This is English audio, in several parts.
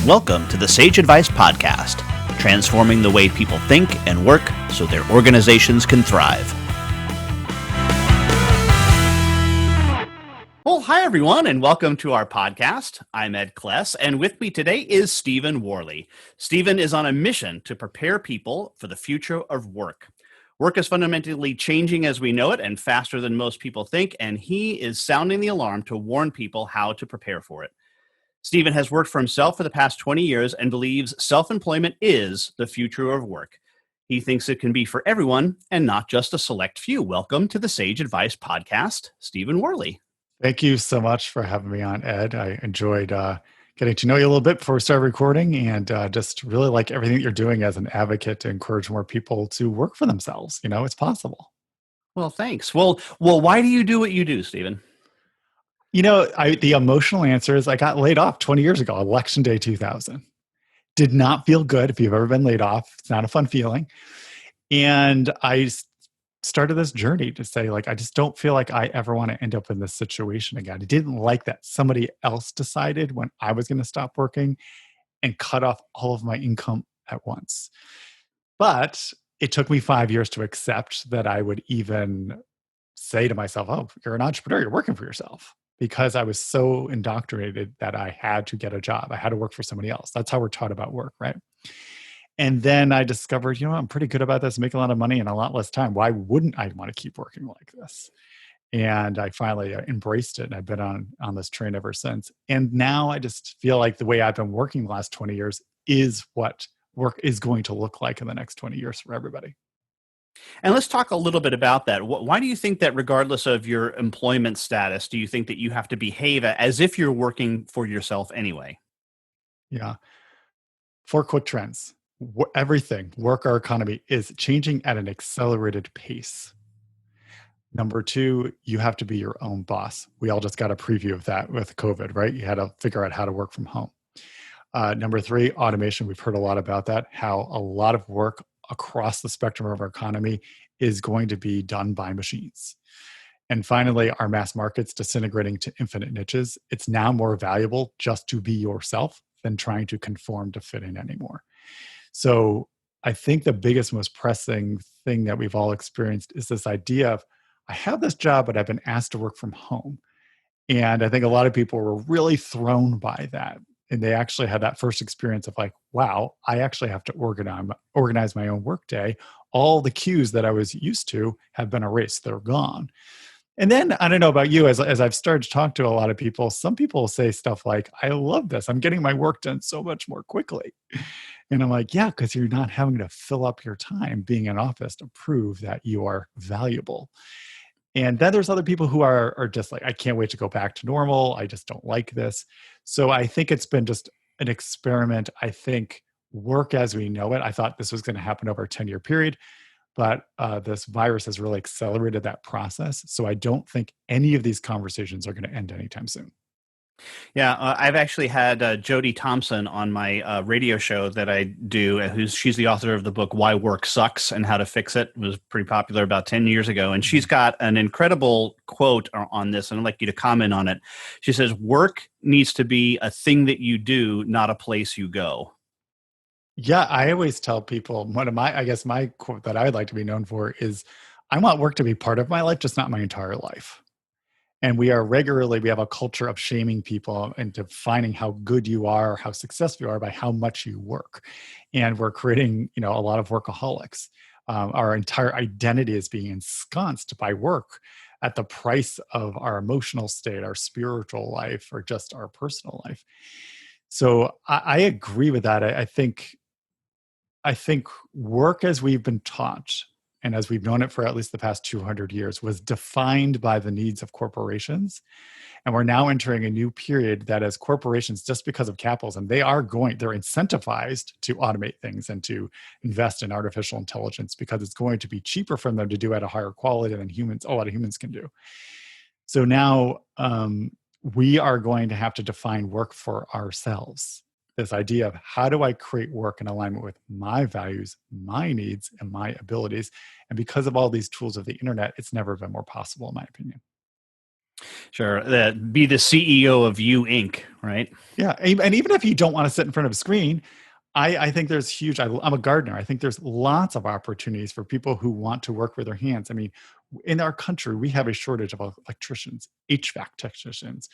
Welcome to the Sage Advice Podcast, transforming the way people think and work so their organizations can thrive. Well, hi, everyone, and welcome to our podcast. I'm Ed Kless, and with me today is Stephen Warley. Stephen is on a mission to prepare people for the future of work. Work is fundamentally changing as we know it and faster than most people think, and he is sounding the alarm to warn people how to prepare for it. Stephen has worked for himself for the past 20 years and believes self-employment is the future of work. He thinks it can be for everyone and not just a select few. Welcome to the Sage Advice Podcast, Stephen Warley. Thank you so much for having me on, Ed. I enjoyed getting to know you a little bit before we started recording, and just really like everything that you're doing as an advocate to encourage more people to work for themselves. You know, it's possible. Well, thanks. Well, why do you do what you do, Stephen? You know, the emotional answer is I got laid off 20 years ago, Election Day 2000. Did not feel good. If you've ever been laid off, it's not a fun feeling. And I started this journey to say, like, I just don't feel like I ever want to end up in this situation again. I didn't like that somebody else decided when I was going to stop working and cut off all of my income at once. But it took me 5 years to accept that I would even say to myself, oh, you're an entrepreneur, you're working for yourself. Because I was so indoctrinated that I had to get a job. I had to work for somebody else. That's how we're taught about work, right? And then I discovered, I'm pretty good about this, make a lot of money in a lot less time. Why wouldn't I want to keep working like this? And I finally embraced it, and I've been on this train ever since. And now I just feel like the way I've been working the last 20 years is what work is going to look like in the next 20 years for everybody. And let's talk a little bit about that. Why do you think that regardless of your employment status, do you think that you have to behave as if you're working for yourself anyway? Yeah. 4 quick trends. Everything, work, our economy is changing at an accelerated pace. Number 2, you have to be your own boss. We all just got a preview of that with COVID, right? You had to figure out how to work from home. Number 3, automation. We've heard a lot about that, how a lot of work across the spectrum of our economy is going to be done by machines. And finally, our mass markets disintegrating to infinite niches. It's now more valuable just to be yourself than trying to conform to fit in anymore. So I think the biggest, most pressing thing that we've all experienced is this idea of, I have this job, but I've been asked to work from home. And I think a lot of people were really thrown by that. And they actually had that first experience of like, wow, I actually have to organize my own workday. All the cues that I was used to have been erased. They're gone. And then, I don't know about you, as I've started to talk to a lot of people, some people say stuff like, I love this. I'm getting my work done so much more quickly. And I'm like, yeah, because you're not having to fill up your time being in office to prove that you are valuable. And then there's other people who are just like, I can't wait to go back to normal. I just don't like this. So I think it's been just an experiment. I think work as we know it, I thought this was going to happen over a 10-year period, but this virus has really accelerated that process. So I don't think any of these conversations are going to end anytime soon. Yeah, I've actually had Jodie Thompson on my radio show that I do. She's the author of the book Why Work Sucks and How to Fix It. It was pretty popular about 10 years ago. And she's got an incredible quote on this, and I'd like you to comment on it. She says, work needs to be a thing that you do, not a place you go. Yeah, I always tell people, my quote that I would like to be known for is, I want work to be part of my life, just not my entire life. And we have a culture of shaming people and defining how good you are, how successful you are by how much you work. And we're creating, a lot of workaholics. Our entire identity is being ensconced by work at the price of our emotional state, our spiritual life, or just our personal life. So I agree with that. I think work as we've been taught, and as we've known it for at least the past 200 years, was defined by the needs of corporations. And we're now entering a new period that as corporations, just because of capitalism, they're incentivized to automate things and to invest in artificial intelligence because it's going to be cheaper for them to do at a higher quality than a lot of humans can do. So now we are going to have to define work for ourselves. This idea of, how do I create work in alignment with my values, my needs, and my abilities? And because of all these tools of the internet, it's never been more possible, in my opinion. Sure. Be the CEO of You Inc., right? Yeah. And even if you don't want to sit in front of a screen, I think there's huge, I'm a gardener. I think there's lots of opportunities for people who want to work with their hands. I mean, in our country, we have a shortage of electricians, HVAC technicians,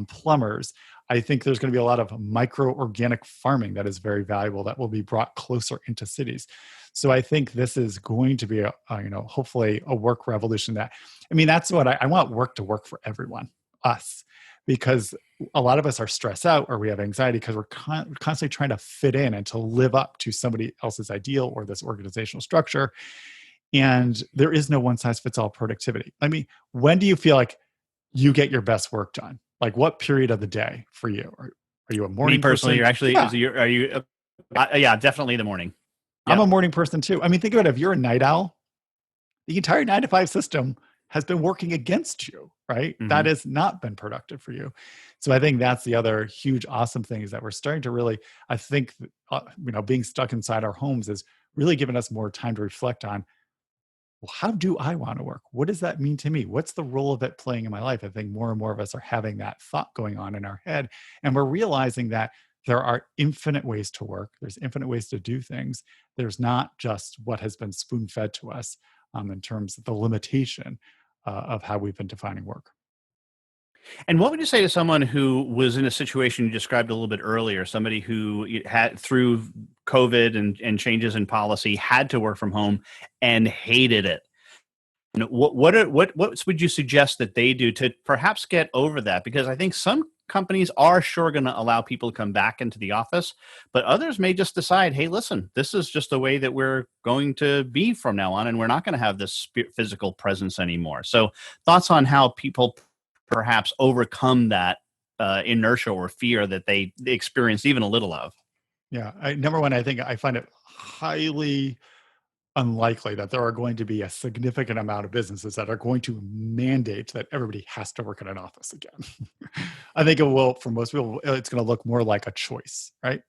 plumbers. I think there's going to be a lot of micro organic farming that is very valuable that will be brought closer into cities. So I think this is going to be hopefully a work revolution that's what I want work to work for everyone, us, because a lot of us are stressed out or we have anxiety because we're constantly trying to fit in and to live up to somebody else's ideal or this organizational structure. And there is no one size fits all productivity. I mean, when do you feel like you get your best work done? Like what period of the day for you? Are you a Me morning personally, person? you're actually, Yeah, are you, yeah, definitely the morning. I'm a Yep. morning person too. I mean, think about it. If you're a night owl, the entire 9 to 5 system has been working against you, right? That Mm-hmm. has not been productive for you. So I think that's the other huge, awesome thing is that we're starting to really, I think, being stuck inside our homes is really giving us more time to reflect on, well, how do I want to work? What does that mean to me? What's the role of it playing in my life? I think more and more of us are having that thought going on in our head. And we're realizing that there are infinite ways to work. There's infinite ways to do things. There's not just what has been spoon fed to us in terms of the limitation of how we've been defining work. And what would you say to someone who was in a situation you described a little bit earlier, somebody who had through COVID and changes in policy had to work from home and hated it? And what would you suggest that they do to perhaps get over that? Because I think some companies are sure going to allow people to come back into the office, but others may just decide, hey, listen, this is just the way that we're going to be from now on, and we're not going to have this physical presence anymore. So, thoughts on how people perhaps overcome that inertia or fear that they experienced even a little of? Yeah. Number one, I think I find it highly unlikely that there are going to be a significant amount of businesses that are going to mandate that everybody has to work in an office again. I think it will, for most people, it's going to look more like a choice, right?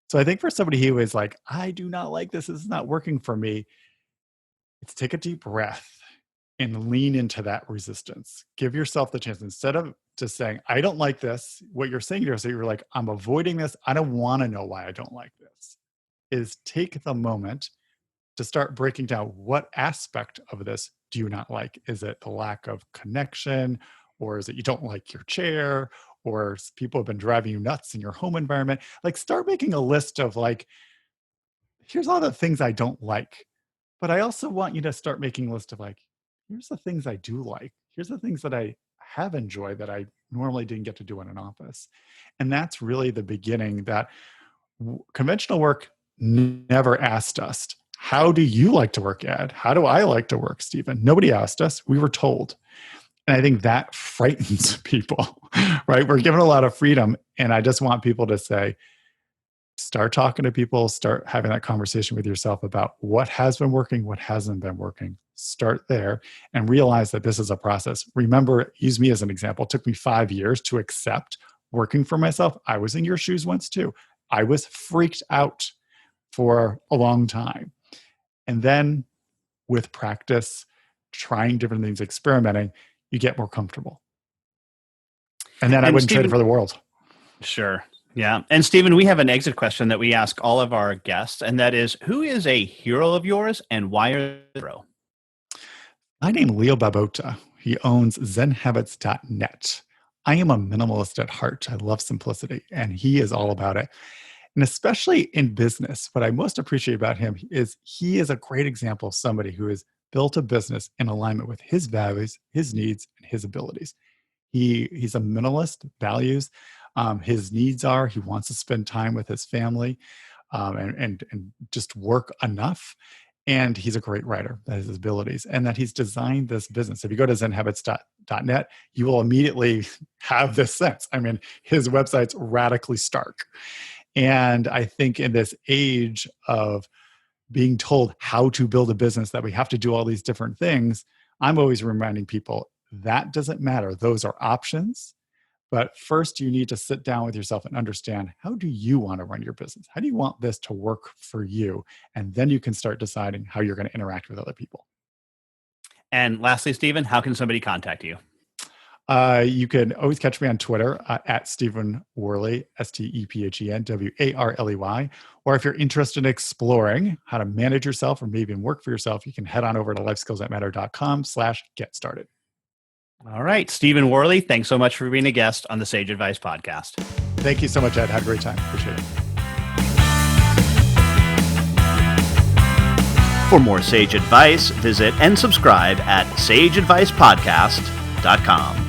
So I think for somebody who is like, I do not like this, this is not working for me, it's take a deep breath and lean into that resistance. Give yourself the chance instead of just saying, I don't like this. What you're saying to yourself, you're like, I'm avoiding this. I don't want to know why I don't like this. Is take the moment to start breaking down what aspect of this do you not like? Is it the lack of connection? Or is it you don't like your chair? Or people have been driving you nuts in your home environment? Like start making a list of like, here's all the things I don't like. But I also want you to start making a list of like, here's the things I do like. Here's the things that I have enjoyed that I normally didn't get to do in an office. And that's really the beginning that conventional work never asked us, how do you like to work, Ed? How do I like to work, Stephen? Nobody asked us. We were told. And I think that frightens people, right? We're given a lot of freedom. And I just want people to say, start talking to people, start having that conversation with yourself about what has been working, what hasn't been working. Start there and realize that this is a process. Remember, use me as an example. It took me 5 years to accept working for myself. I was in your shoes once too. I was freaked out for a long time. And then with practice, trying different things, experimenting, you get more comfortable. And then I And wouldn't trade it Stephen, for the world. sure. Yeah. And Stephen, we have an exit question that we ask all of our guests, and that is, who is a hero of yours and why are you a hero? My name is Leo Babota. He owns zenhabits.net. I am a minimalist at heart. I love simplicity, and he is all about it. And especially in business, what I most appreciate about him is he is a great example of somebody who has built a business in alignment with his values, his needs, and his abilities. He's a minimalist, values. His needs are he wants to spend time with his family and just work enough. And he's a great writer, that is his abilities, and that he's designed this business. If you go to zenhabits.net, you will immediately have this sense. I mean, his website's radically stark. And I think in this age of being told how to build a business, that we have to do all these different things, I'm always reminding people that doesn't matter. Those are options. But first, you need to sit down with yourself and understand, how do you want to run your business? How do you want this to work for you? And then you can start deciding how you're going to interact with other people. And lastly, Stephen, how can somebody contact you? You can always catch me on Twitter at Stephen Warley, StephenWarley. Or if you're interested in exploring how to manage yourself or maybe even work for yourself, you can head on over to lifeskillsthatmatter.com/get started. All right. Stephen Warley, thanks so much for being a guest on the Sage Advice podcast. Thank you so much, Ed. Had a great time. Appreciate it. For more Sage Advice, visit and subscribe at sageadvicepodcast.com.